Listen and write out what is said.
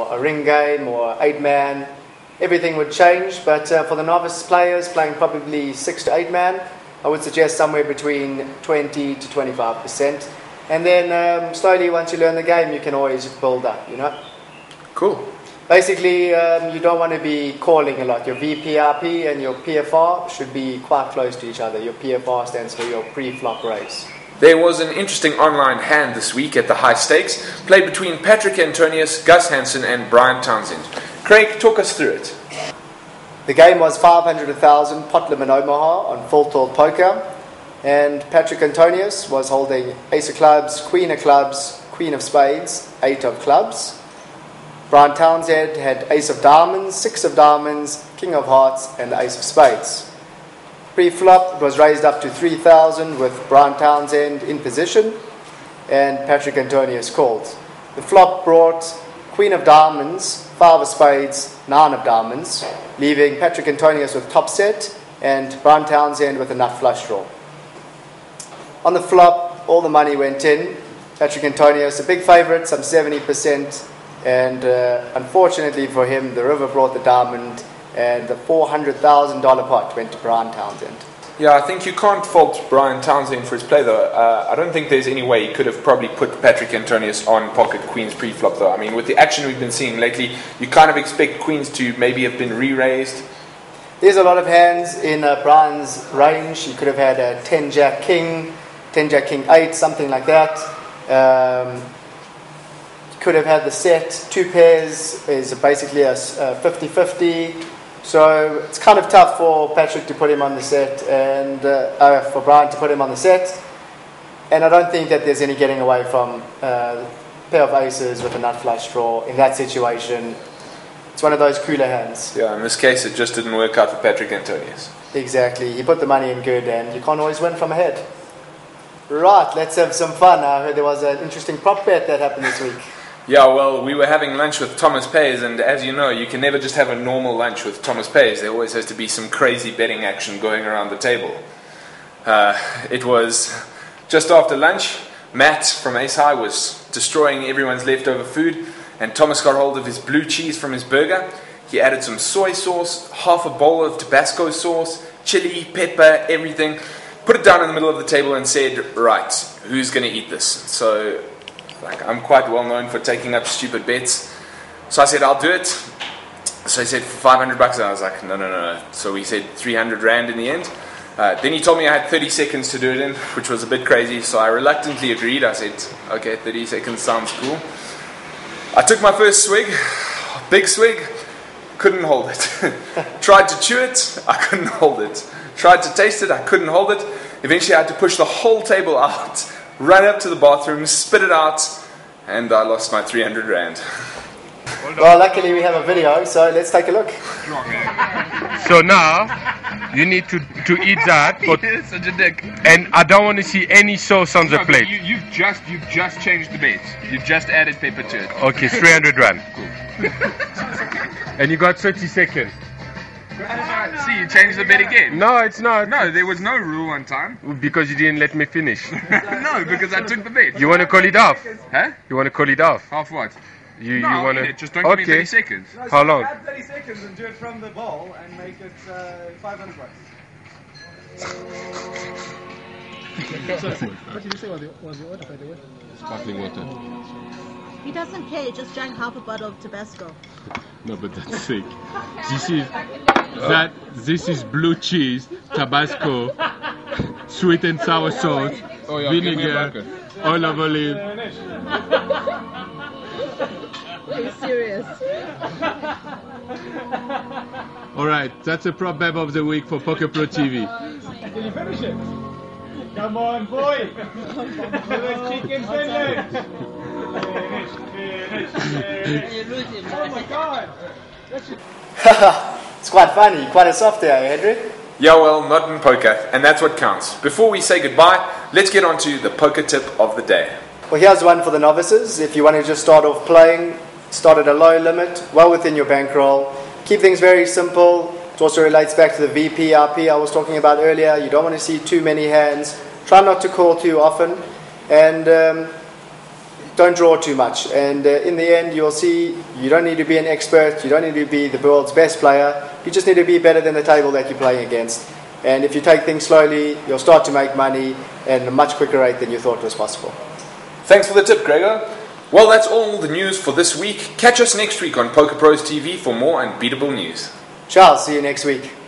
or a ring game or 8-man, everything would change. But for the novice players playing probably 6 to 8-man, I would suggest somewhere between 20 to 25%. And then slowly, once you learn the game, you can always build up, you know. Cool. Basically, you don't want to be calling a lot. Your VPRP and your PFR should be quite close to each other. Your PFR stands for your pre-flop raise. There was an interesting online hand this week at the high stakes, played between Patrick Antonius, Gus Hansen and Brian Townsend. Craig, talk us through it. The game was 500 1,000 pot limit Omaha on full tilt poker, and Patrick Antonius was holding ace of clubs, queen of spades, 8 of clubs. Brian Townsend had ace of diamonds, 6 of diamonds, king of hearts and ace of spades. Pre-flop, it was raised up to 3,000 with Brian Townsend in position, and Patrick Antonius called. The flop brought queen of diamonds, 5 of spades, 9 of diamonds, leaving Patrick Antonius with top set and Brian Townsend with a nut flush draw. On the flop, all the money went in. Patrick Antonius, a big favourite, some 70%, and unfortunately for him, the river brought the diamond, and the $400,000 pot went to Brian Townsend. Yeah, I think you can't fault Brian Townsend for his play, though. I don't think there's any way he could have probably put Patrick Antonius on pocket queens pre-flop, though. I mean, with the action we've been seeing lately, you kind of expect queens to maybe have been re-raised. There's a lot of hands in Brian's range. He could have had a 10-jack king, 10-jack king 8, something like that. Could have had the set. 2 pairs is basically a 50-50. So it's kind of tough for Patrick to put him on the set and for Brian to put him on the set. And I don't think that there's any getting away from a pair of aces with a nut flush draw in that situation. It's one of those cooler hands. Yeah, in this case it just didn't work out for Patrick Antonius. Exactly. He put the money in good and you can't always win from ahead. Right, let's have some fun. I heard there was an interesting prop bet that happened this week. Yeah, well, we were having lunch with Thomas Pays, and as you know, you can never just have a normal lunch with Thomas Pays. There always has to be some crazy betting action going around the table. It was just after lunch. Matt from Ace High was destroying everyone's leftover food, and Thomas got hold of his blue cheese from his burger. He added some soy sauce, half a bowl of Tabasco sauce, chili, pepper, everything. Put it down in the middle of the table and said, right, who's going to eat this? So I'm quite well known for taking up stupid bets. So I said, I'll do it. So he said, for $500. And I was like, no. So we said 300 Rand in the end. Then he told me I had 30 seconds to do it in, which was a bit crazy. So I reluctantly agreed. I said, okay, 30 seconds sounds cool. I took my first swig, big swig, couldn't hold it. Tried to chew it, I couldn't hold it. Tried to taste it, I couldn't hold it. Eventually I had to push the whole table out, run up to the bathroom, spit it out, and I lost my 300 Rand. Well, luckily we have a video, so let's take a look. So now, you need to eat that, but, Such a dick. and I don't want to see any sauce on the plate. You've just changed the bait. You've just added pepper to it. Okay, 300 Rand. And you got 30 seconds. See, you changed the bet again. No, it's not. No, there was no rule on time. Because you didn't let me finish. No, because I took the bet. You want to call it off? Huh? You want to call it off? Half what? You No, want eat to? it. Just don't give me 30 seconds. How long? Add 30 seconds and do it from the bowl and make it $500. What did you say was the order, by the way? Sparkling water. He doesn't care, he just drank half a bottle of Tabasco. No, but that's fake. This is blue cheese, Tabasco, sweet and sour sauce, vinegar, olive oil. Are you serious? Alright, that's a prop bet of the week for Poker Pro TV. Can you finish it? Come on, boy! Little chicken finish! Finish! Oh my god! It's quite funny, quite a soft there, Hendrik. Yeah, well, not in poker, and that's what counts. Before we say goodbye, let's get on to the poker tip of the day. Well, here's one for the novices. If you want to just start off playing, start at a low limit, well within your bankroll. Keep things very simple. It also relates back to the VPRP I was talking about earlier. You don't want to see too many hands. Try not to call too often. And don't draw too much. And in the end, you'll see you don't need to be an expert. You don't need to be the world's best player. You just need to be better than the table that you're playing against. And if you take things slowly, you'll start to make money at a much quicker rate than you thought was possible. Thanks for the tip, Gregor. Well, that's all the news for this week. Catch us next week on Poker Pros TV for more unbeatable news. Ciao, see you next week.